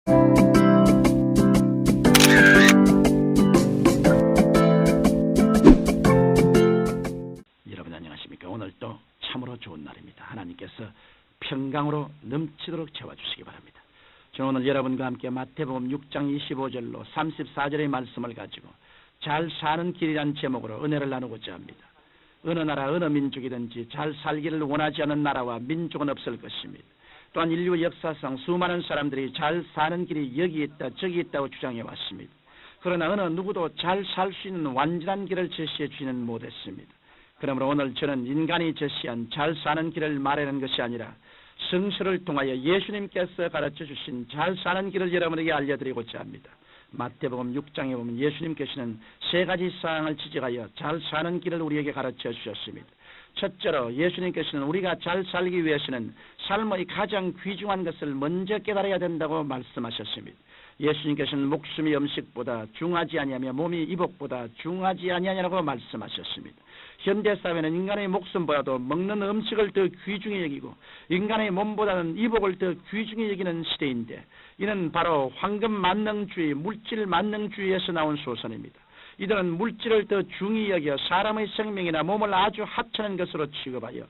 여러분 안녕하십니까? 오늘도 참으로 좋은 날입니다. 하나님께서 평강으로 넘치도록 채워주시기 바랍니다. 저는 오늘 여러분과 함께 마태복음 6장 25절로 34절의 말씀을 가지고 잘 사는 길이란 제목으로 은혜를 나누고자 합니다. 어느 나라 어느 민족이든지 잘 살기를 원하지 않는 나라와 민족은 없을 것입니다. 또한 인류 역사상 수많은 사람들이 잘 사는 길이 여기 있다 저기 있다고 주장해 왔습니다. 그러나 어느 누구도 잘 살 수 있는 완전한 길을 제시해 주지는 못했습니다. 그러므로 오늘 저는 인간이 제시한 잘 사는 길을 말하는 것이 아니라 성서를 통하여 예수님께서 가르쳐 주신 잘 사는 길을 여러분에게 알려드리고자 합니다. 마태복음 6장에 보면 예수님께서는 세 가지 사항을 지적하여 잘 사는 길을 우리에게 가르쳐 주셨습니다. 첫째로 예수님께서는 우리가 잘 살기 위해서는 삶의 가장 귀중한 것을 먼저 깨달아야 된다고 말씀하셨습니다. 예수님께서는 목숨이 음식보다 중하지 아니하며 몸이 이복보다 중하지 아니하냐고 말씀하셨습니다. 현대사회는 인간의 목숨보다도 먹는 음식을 더 귀중히 여기고 인간의 몸보다는 이복을 더 귀중히 여기는 시대인데, 이는 바로 황금 만능주의, 물질 만능주의에서 나온 소선입니다. 이들은 물질을 더 중히 여겨 사람의 생명이나 몸을 아주 하찮은 것으로 취급하여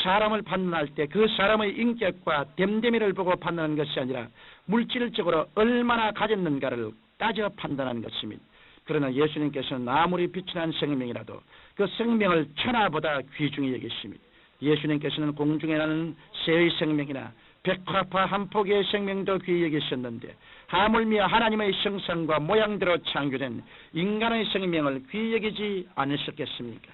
사람을 판단할 때 그 사람의 인격과 됨됨이를 보고 판단하는 것이 아니라 물질적으로 얼마나 가졌는가를 따져 판단하는 것입니다. 그러나 예수님께서는 아무리 비천한 생명이라도 그 생명을 천하보다 귀중히 여기십니다. 예수님께서는 공중에 나는 새의 생명이나 백합화 한 포기의 생명도 귀히 여기셨는데, 하물며 하나님의 형상과 모양대로 창조된 인간의 생명을 귀히 여기지 않으셨겠습니까?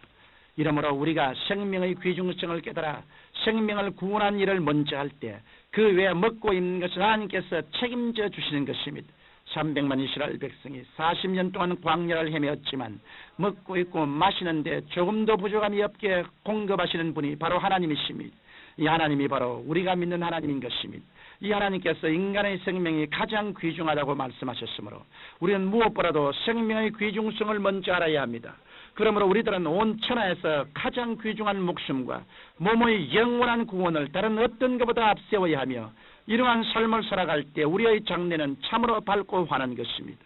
이러므로 우리가 생명의 귀중성을 깨달아 생명을 구원한 일을 먼저 할 때 그 외에 먹고 있는 것을 하나님께서 책임져 주시는 것입니다. 300만 이스라엘 백성이 40년 동안 광야를 헤매었지만 먹고 있고 마시는데 조금도 부족함이 없게 공급하시는 분이 바로 하나님이십니다. 이 하나님이 바로 우리가 믿는 하나님인 것입니다. 이 하나님께서 인간의 생명이 가장 귀중하다고 말씀하셨으므로 우리는 무엇보다도 생명의 귀중성을 먼저 알아야 합니다. 그러므로 우리들은 온 천하에서 가장 귀중한 목숨과 몸의 영원한 구원을 다른 어떤 것보다 앞세워야 하며, 이러한 삶을 살아갈 때 우리의 장래는 참으로 밝고 환한 것입니다.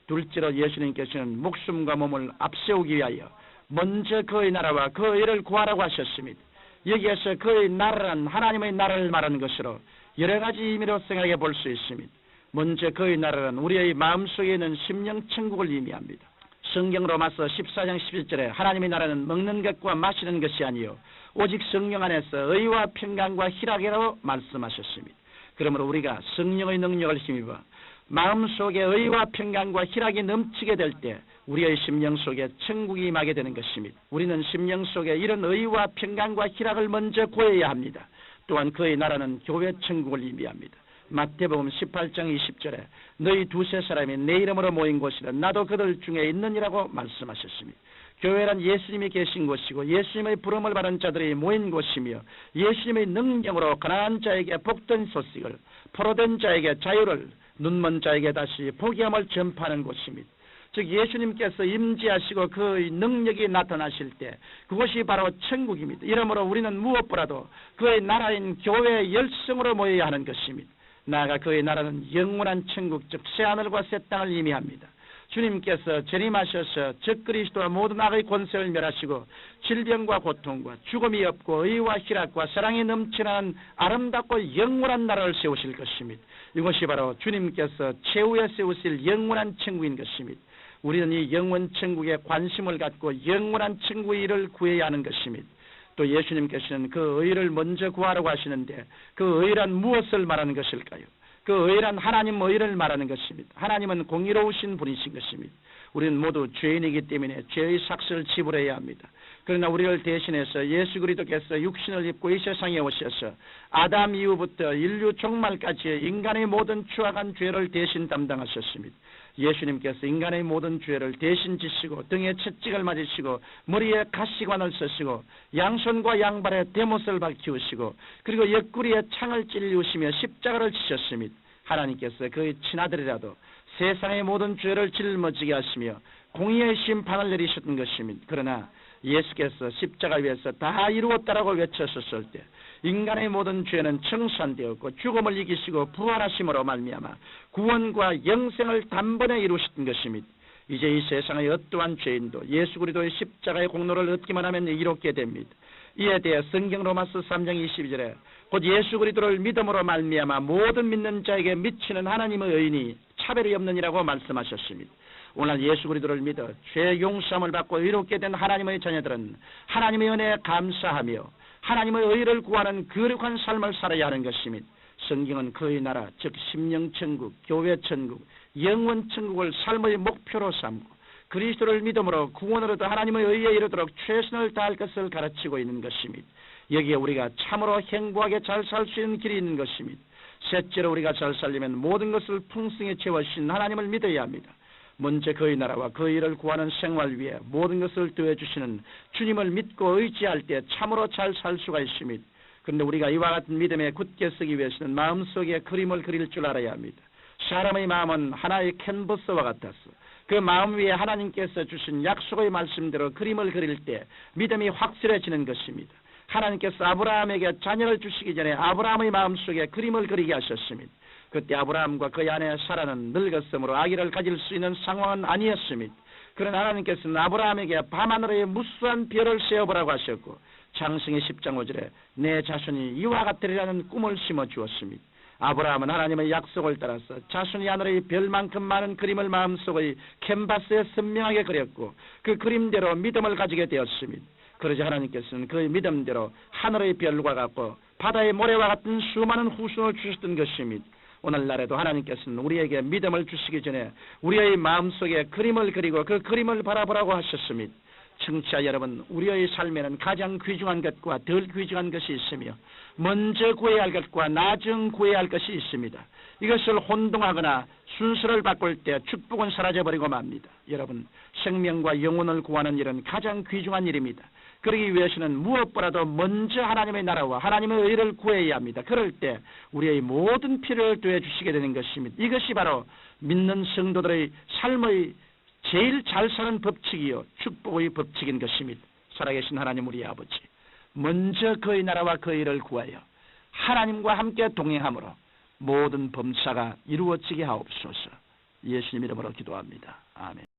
둘째로 예수님께서는 목숨과 몸을 앞세우기 위하여 먼저 그의 나라와 그의 일을 구하라고 하셨습니다. 여기에서 그의 나라란 하나님의 나라를 말하는 것으로 여러 가지 의미로 생각해 볼 수 있습니다. 먼저 그의 나라는 우리의 마음속에 있는 심령 천국을 의미합니다. 성경 로마서 14장 11절에 하나님의 나라는 먹는 것과 마시는 것이 아니요 오직 성령 안에서 의와 평강과 희락이라고 말씀하셨습니다. 그러므로 우리가 성령의 능력을 힘입어 마음속에 의와 평강과 희락이 넘치게 될 때 우리의 심령 속에 천국이 임하게 되는 것입니다. 우리는 심령 속에 이런 의와 평강과 희락을 먼저 구해야 합니다. 또한 그의 나라는 교회 천국을 의미합니다. 마태복음 18장 20절에 너희 두세 사람이 내 이름으로 모인 곳이라 나도 그들 중에 있느니라고 말씀하셨습니다. 교회란 예수님이 계신 곳이고 예수님의 부름을 받은 자들이 모인 곳이며, 예수님의 능력으로 가난한 자에게 복된 소식을, 포로된 자에게 자유를, 눈먼 자에게 다시 보기함을 전파하는 곳입니다. 즉 예수님께서 임재하시고 그의 능력이 나타나실 때 그것이 바로 천국입니다. 이러므로 우리는 무엇보다도 그의 나라인 교회의 열성으로 모여야 하는 것입니다. 나아가 그의 나라는 영원한 천국, 즉 새하늘과 새 땅을 의미합니다. 주님께서 재림하셔서 적그리스도와 모든 악의 권세를 멸하시고 질병과 고통과 죽음이 없고 의와 희락과 사랑이 넘치는 아름답고 영원한 나라를 세우실 것입니다. 이것이 바로 주님께서 최후에 세우실 영원한 천국인 것입니다. 우리는 이 영원 천국에 관심을 갖고 영원한 천국의 일을 구해야 하는 것입니다. 또 예수님께서는 그 의를 먼저 구하라고 하시는데, 그 의란 무엇을 말하는 것일까요? 그 의란 하나님 의를 말하는 것입니다. 하나님은 공의로우신 분이신 것입니다. 우리는 모두 죄인이기 때문에 죄의 삭스를 지불해야 합니다. 그러나 우리를 대신해서 예수 그리스도께서 육신을 입고 이 세상에 오셔서 아담 이후부터 인류 종말까지 인간의 모든 추악한 죄를 대신 담당하셨습니다. 예수님께서 인간의 모든 죄를 대신 지시고 등에 채찍을 맞으시고 머리에 가시관을 쓰시고 양손과 양발에 대못을 박히우시고 그리고 옆구리에 창을 찔리우시며 십자가를 지셨습니다. 하나님께서 그의 친아들이라도 세상의 모든 죄를 짊어지게 하시며 공의의 심판을 내리셨던 것입니다. 그러나 예수께서 십자가 위에서 다 이루었다라고 외쳤었을 때 인간의 모든 죄는 청산되었고 죽음을 이기시고 부활하심으로 말미암아 구원과 영생을 단번에 이루셨던 것입니다. 이제 이 세상의 어떠한 죄인도 예수 그리스도의 십자가의 공로를 얻기만 하면 이롭게 됩니다. 이에 대해 성경 로마서 3장 22절에 곧 예수 그리스도를 믿음으로 말미암아 모든 믿는 자에게 미치는 하나님의 의인이 차별이 없느니라고 말씀하셨습니다. 오늘 예수 그리스도를 믿어 죄 용서함을 받고 의롭게 된 하나님의 자녀들은 하나님의 은혜에 감사하며 하나님의 의를 구하는 거룩한 삶을 살아야 하는 것입니다. 성경은 그의 나라 즉 심령천국, 교회천국, 영원천국을 삶의 목표로 삼고 그리스도를 믿음으로 구원을 얻어 하나님의 의에 이르도록 최선을 다할 것을 가르치고 있는 것입니다. 여기에 우리가 참으로 행복하게 잘 살 수 있는 길이 있는 것입니다. 셋째로 우리가 잘 살려면 모든 것을 풍성히 채워주신 하나님을 믿어야 합니다. 먼저 그의 나라와 그의 일을 구하는 생활 위에 모든 것을 더해주시는 주님을 믿고 의지할 때 참으로 잘 살 수가 있습니다. 그런데 우리가 이와 같은 믿음에 굳게 서기 위해서는 마음속에 그림을 그릴 줄 알아야 합니다. 사람의 마음은 하나의 캔버스와 같아서 그 마음 위에 하나님께서 주신 약속의 말씀대로 그림을 그릴 때 믿음이 확실해지는 것입니다. 하나님께서 아브라함에게 자녀를 주시기 전에 아브라함의 마음속에 그림을 그리게 하셨습니다. 그때 아브라함과 그의 아내 사라는 늙었으므로 아기를 가질 수 있는 상황은 아니었습니다. 그러나 하나님께서는 아브라함에게 밤하늘에 무수한 별을 세어보라고 하셨고 장세기 10장 5절에 내 자손이 이와 같으리라는 꿈을 심어 주었습니다. 아브라함은 하나님의 약속을 따라서 자손이 하늘의 별만큼 많은 그림을 마음속의 캔버스에 선명하게 그렸고 그 그림대로 믿음을 가지게 되었습니다. 그러자 하나님께서는 그의 믿음대로 하늘의 별과 같고 바다의 모래와 같은 수많은 후손을 주셨던 것입니다. 오늘날에도 하나님께서는 우리에게 믿음을 주시기 전에 우리의 마음속에 그림을 그리고 그 그림을 바라보라고 하셨습니다. 청취자 여러분, 우리의 삶에는 가장 귀중한 것과 덜 귀중한 것이 있으며 먼저 구해야 할 것과 나중 구해야 할 것이 있습니다. 이것을 혼동하거나 순서를 바꿀 때 축복은 사라져버리고 맙니다. 여러분, 생명과 영혼을 구하는 일은 가장 귀중한 일입니다. 그러기 위해서는 무엇보다도 먼저 하나님의 나라와 하나님의 의를 구해야 합니다. 그럴 때 우리의 모든 필요를 더해 주시게 되는 것입니다. 이것이 바로 믿는 성도들의 삶의 제일 잘 사는 법칙이요 축복의 법칙인 것입니다. 살아계신 하나님 우리 아버지, 먼저 그의 나라와 그의 일을 구하여 하나님과 함께 동행함으로 모든 범사가 이루어지게 하옵소서. 예수님 이름으로 기도합니다. 아멘.